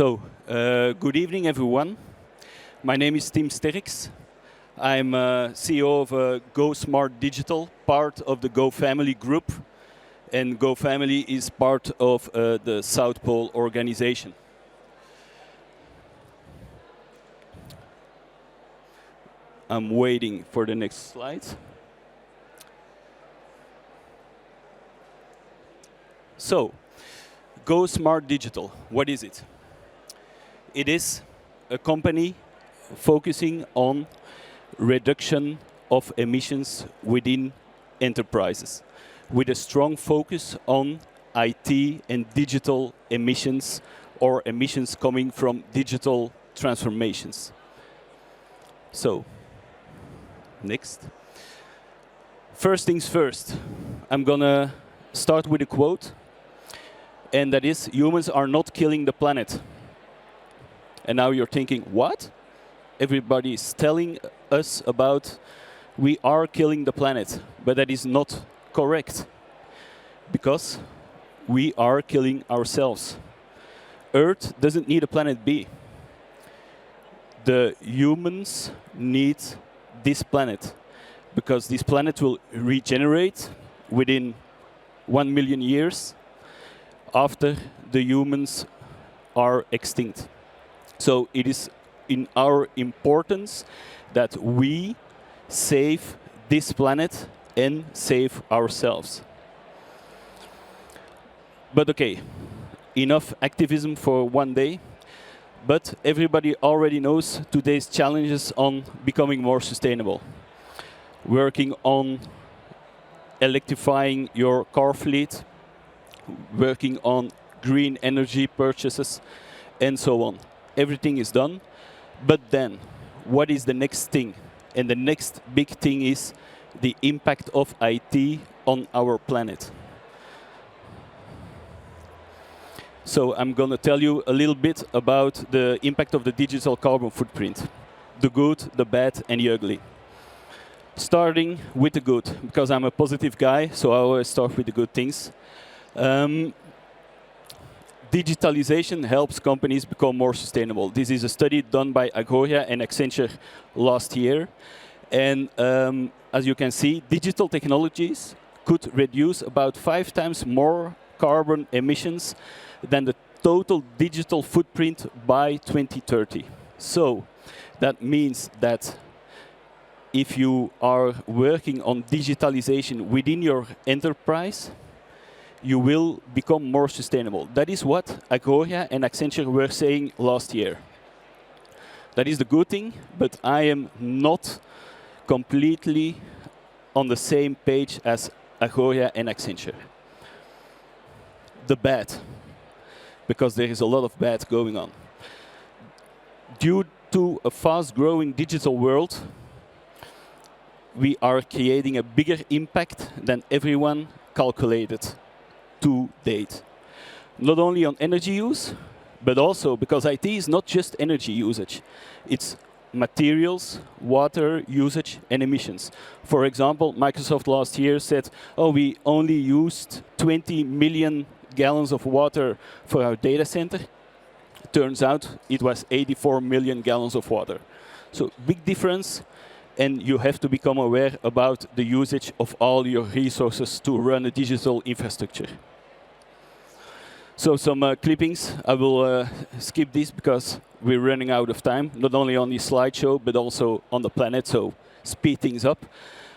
Good evening, everyone. My name is Tim Sterks. I'm CEO of Go Smart Digital, part of the Go Family Group. And Go Family is part of the South Pole organization. I'm waiting for the next slide. So, Go Smart Digital, what is it? It is a company focusing on reduction of emissions within enterprises, with a strong focus on IT and digital emissions, or emissions coming from digital transformations. So, next. First things first, I'm gonna start with a quote, and that is, humans are not killing the planet. And now you're thinking, what? Everybody is telling us about we are killing the planet, but that is not correct, because we are killing ourselves. Earth doesn't need a planet B. The humans need this planet, because this planet will regenerate within 1 million years after the humans are extinct. So it is in our importance that we save this planet and save ourselves. But okay, enough activism for one day. But everybody already knows today's challenges on becoming more sustainable. Working on electrifying your car fleet, working on green energy purchases, and so on. Everything is done, but then what is the next thing? And the next big thing is the impact of IT on our planet. So I'm going to tell you a little bit about the impact of the digital carbon footprint. The good, the bad, and the ugly. Starting with the good, because I'm a positive guy, so I always start with the good things. Digitalization helps companies become more sustainable. This is a study done by Agoria and Accenture last year. And as you can see, digital technologies could reduce about 5 times more carbon emissions than the total digital footprint by 2030. So that means that if you are working on digitalization within your enterprise, you will become more sustainable. That is what Agoria and Accenture were saying last year. That is the good thing, but I am not completely on the same page as Agoria and Accenture. The bad, because there is a lot of bad going on. Due to a fast-growing digital world, we are creating a bigger impact than everyone calculated to date. Not only on energy use, but also because IT is not just energy usage. It's materials, water usage, and emissions. For example, Microsoft last year said, oh, we only used 20 million gallons of water for our data center. Turns out it was 84 million gallons of water. So big difference, and you have to become aware about the usage of all your resources to run a digital infrastructure. So some clippings. I will skip this because we're running out of time, not only on the slideshow, but also on the planet, so speed things up.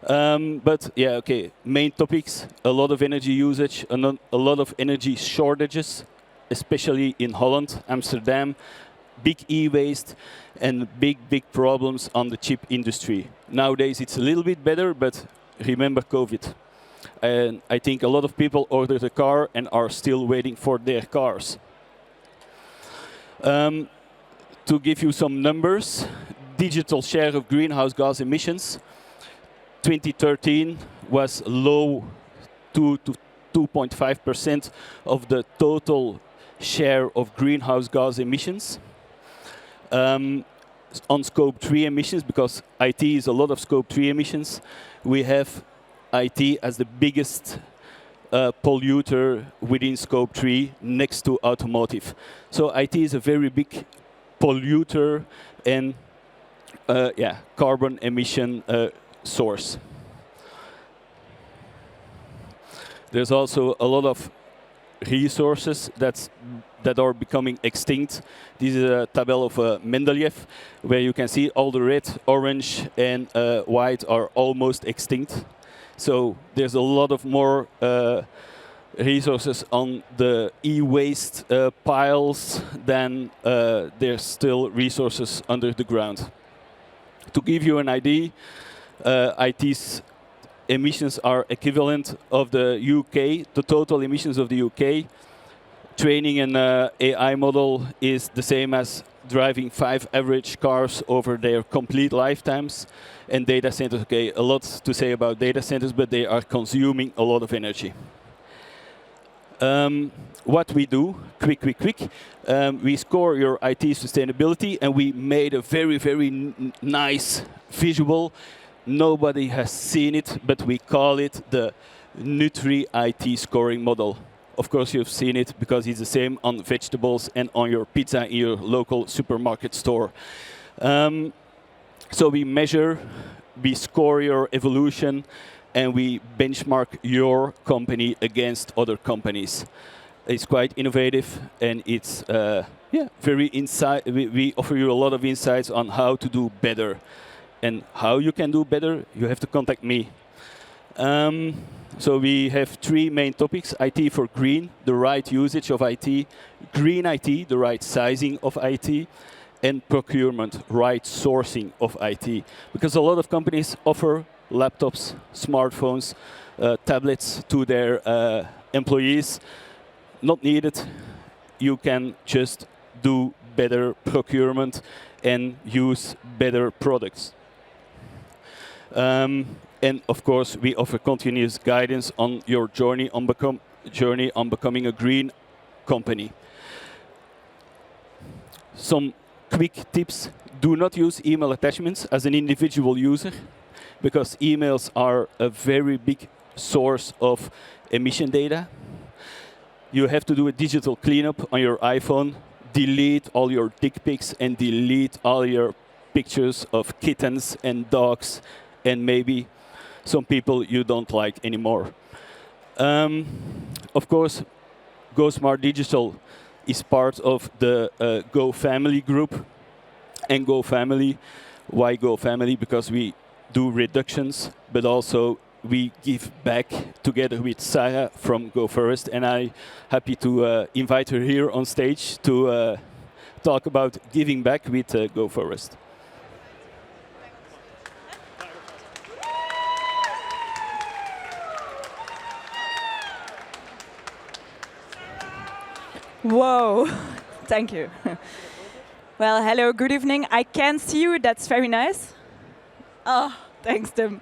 But yeah, okay, main topics, a lot of energy usage, a lot of energy shortages, especially in Holland, Amsterdam, big e-waste, and big problems on the chip industry. Nowadays it's a little bit better, but remember COVID. And I think a lot of people ordered a car and are still waiting for their cars. To give you some numbers, digital share of greenhouse gas emissions, 2013 was low to 2.5% of the total share of greenhouse gas emissions. On scope 3 emissions, because IT is a lot of scope 3 emissions, we have IT as the biggest polluter within scope 3 next to automotive. So IT is a very big polluter and carbon emission source. There's also a lot of resources that are becoming extinct. This is a table of Mendeleev, where you can see all the red, orange, and white are almost extinct. So there's a lot of more resources on the e-waste piles than there's still resources under the ground. To give you an idea, IT's emissions are equivalent of the UK, the total emissions of the UK. Training an AI model is the same as driving 5 average cars over their complete lifetimes. And data centers, okay, a lot to say about data centers, but they are consuming a lot of energy. What we do, quick. We score your IT sustainability, and we made a very nice visual. Nobody has seen it, but we call it the Nutri IT scoring model. Of course, you've seen it because it's the same on vegetables and on your pizza in your local supermarket store. So we measure, we score your evolution, and we benchmark your company against other companies. It's quite innovative, and it's very insight. We offer you a lot of insights on how to do better. And how you can do better, you have to contact me. So we have 3 main topics: IT for green, the right usage of IT; green IT, the right sizing of IT; and procurement, right sourcing of IT. Because a lot of companies offer laptops, smartphones, tablets to their employees. Not needed. You can just do better procurement and use better products. And of course, we offer continuous guidance on your journey on becoming a green company. Some quick tips: do not use email attachments as an individual user, because emails are a very big source of emission data. You have to do a digital cleanup on your iPhone, delete all your dick pics, and delete all your pictures of kittens and dogs, and maybe some people you don't like anymore. Of course, Go Smart Digital is part of the Go Family group. And Go Family, why Go Family? Because we do reductions, but also we give back together with Sarah from Go Forest. And I'm happy to invite her here on stage to talk about giving back with Go Forest. Whoa, thank you. Well, hello, good evening. I can't see you, that's very nice. Oh, thanks, Tim.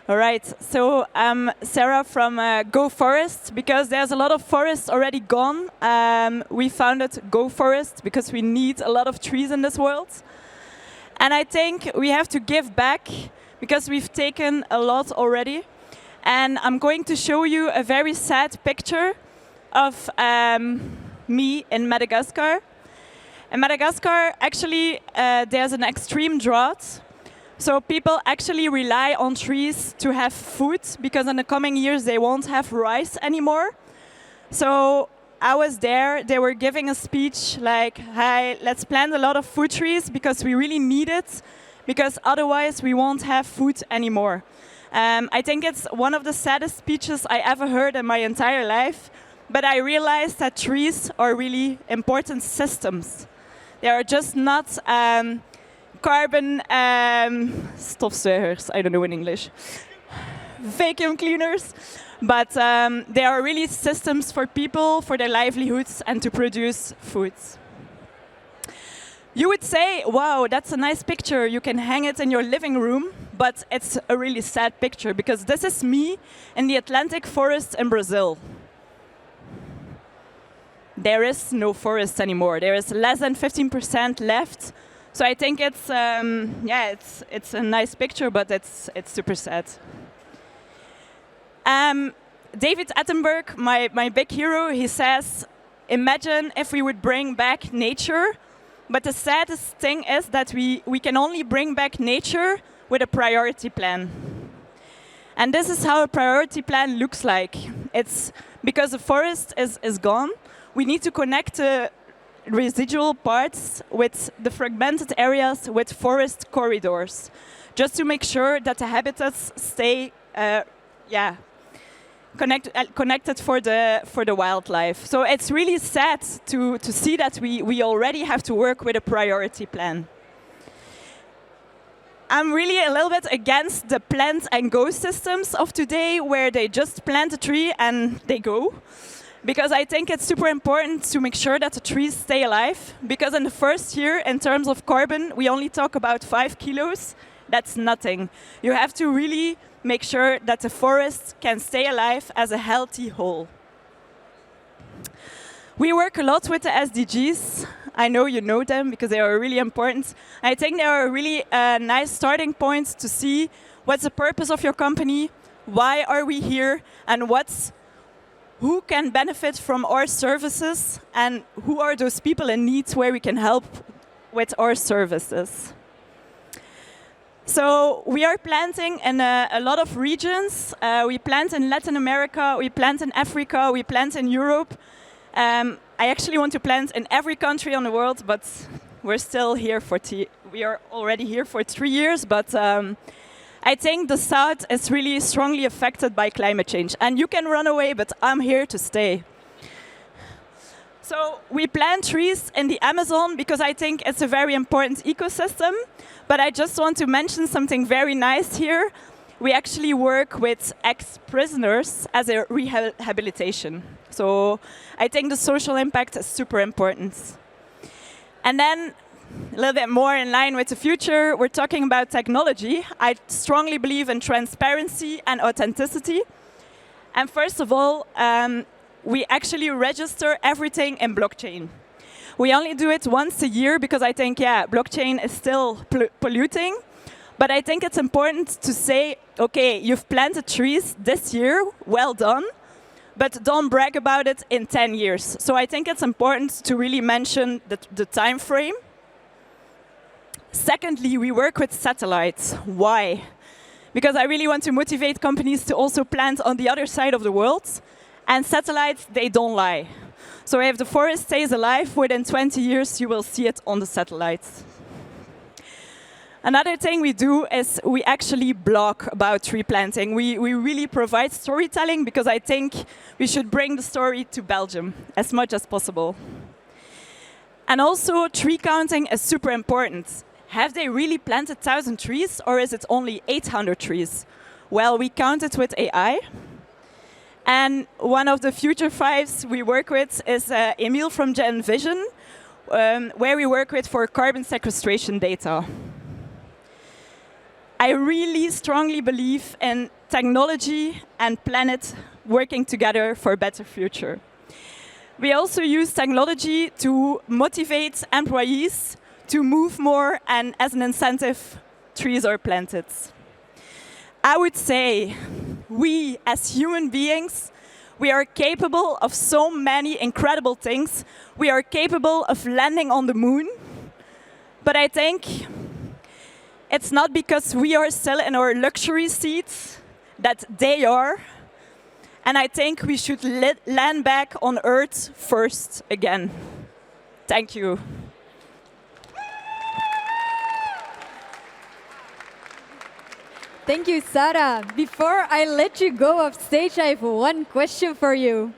All right, so I'm Sarah from Go Forest. Because there's a lot of forests already gone, we founded Go Forest because we need a lot of trees in this world. And I think we have to give back because we've taken a lot already. And I'm going to show you a very sad picture of me in Madagascar. In Madagascar, actually, there's an extreme drought. So people actually rely on trees to have food, because in the coming years they won't have rice anymore. So I was there, they were giving a speech like, "Hi, let's plant a lot of food trees because we really need it, because otherwise we won't have food anymore." I think it's one of the saddest speeches I ever heard in my entire life. But I realized that trees are really important systems. They are just not carbon stofzuigers, I don't know in English, vacuum cleaners, but they are really systems for people, for their livelihoods, and to produce foods. You would say, wow, that's a nice picture, you can hang it in your living room, but it's a really sad picture, because this is me in the Atlantic forest in Brazil. There is no forest anymore. There is less than 15% left. So I think it's it's a nice picture, but it's super sad. David Attenborough, my big hero, he says, imagine if we would bring back nature, but the saddest thing is that we can only bring back nature with a priority plan. And this is how a priority plan looks like. It's because the forest is gone, we need to connect the residual parts with the fragmented areas with forest corridors, just to make sure that the habitats stay connected for the wildlife. So it's really sad to see that we already have to work with a priority plan. I'm really a little bit against the plant and go systems of today, where they just plant a tree and they go. Because I think it's super important to make sure that the trees stay alive. Because in the first year, in terms of carbon, we only talk about 5 kilos. That's nothing. You have to really make sure that the forest can stay alive as a healthy whole. We work a lot with the SDGs. I know you know them because they are really important. I think they are a really nice starting point to see what's the purpose of your company, why are we here, and who can benefit from our services, and who are those people in need where we can help with our services. So we are planting in a lot of regions. We plant in Latin America, we plant in Africa, we plant in Europe. I actually want to plant in every country on the world, but we're still here we are already here for 3 years, but I think the South is really strongly affected by climate change. And you can run away, but I'm here to stay. So we plant trees in the Amazon because I think it's a very important ecosystem. But I just want to mention something very nice here. We actually work with ex-prisoners as a rehabilitation. So I think the social impact is super important. And then, a little bit more in line with the future, we're talking about technology. I strongly believe in transparency and authenticity. And first of all, we actually register everything in blockchain. We only do it once a year because I think, blockchain is still polluting. But I think it's important to say, okay, you've planted trees this year, well done, but don't brag about it in 10 years. So I think it's important to really mention the time frame. Secondly, we work with satellites. Why? Because I really want to motivate companies to also plant on the other side of the world. And satellites, they don't lie. So if the forest stays alive, within 20 years, you will see it on the satellites. Another thing we do is we actually blog about tree planting. We really provide storytelling because I think we should bring the story to Belgium as much as possible. And also, tree counting is super important. Have they really planted 1,000 trees, or is it only 800 trees? Well, we count it with AI. And one of the future fives we work with is Emil from Gen Vision, where we work with for carbon sequestration data. I really strongly believe in technology and planet working together for a better future. We also use technology to motivate employees to move more, and as an incentive, trees are planted. I would say we, as human beings, we are capable of so many incredible things. We are capable of landing on the moon. But I think it's not because we are still in our luxury seats that they are. And I think we should land back on Earth first again. Thank you. Thank you, Sarah. Before I let you go off stage, I have one question for you.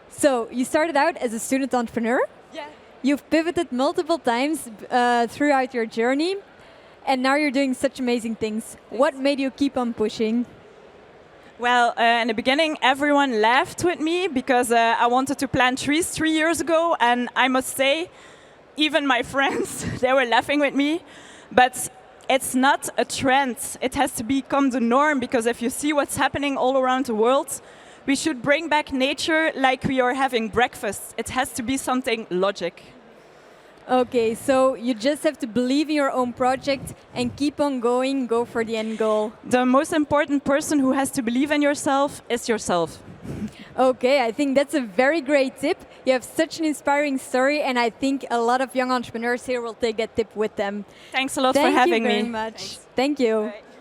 So, you started out as a student entrepreneur. Yeah. You've pivoted multiple times throughout your journey, and now you're doing such amazing things. Thanks. What made you keep on pushing? Well, in the beginning, everyone laughed with me because I wanted to plant trees 3 years ago, and I must say, even my friends, they were laughing with me. But it's not a trend. It has to become the norm, because if you see what's happening all around the world, we should bring back nature like we are having breakfast. It has to be something logic. Okay, so you just have to believe in your own project and keep on going, go for the end goal. The most important person who has to believe in yourself is yourself. Okay, I think that's a very great tip. You have such an inspiring story, and I think a lot of young entrepreneurs here will take that tip with them. Thanks a lot for having me. Thank you very much. Thank you. Bye.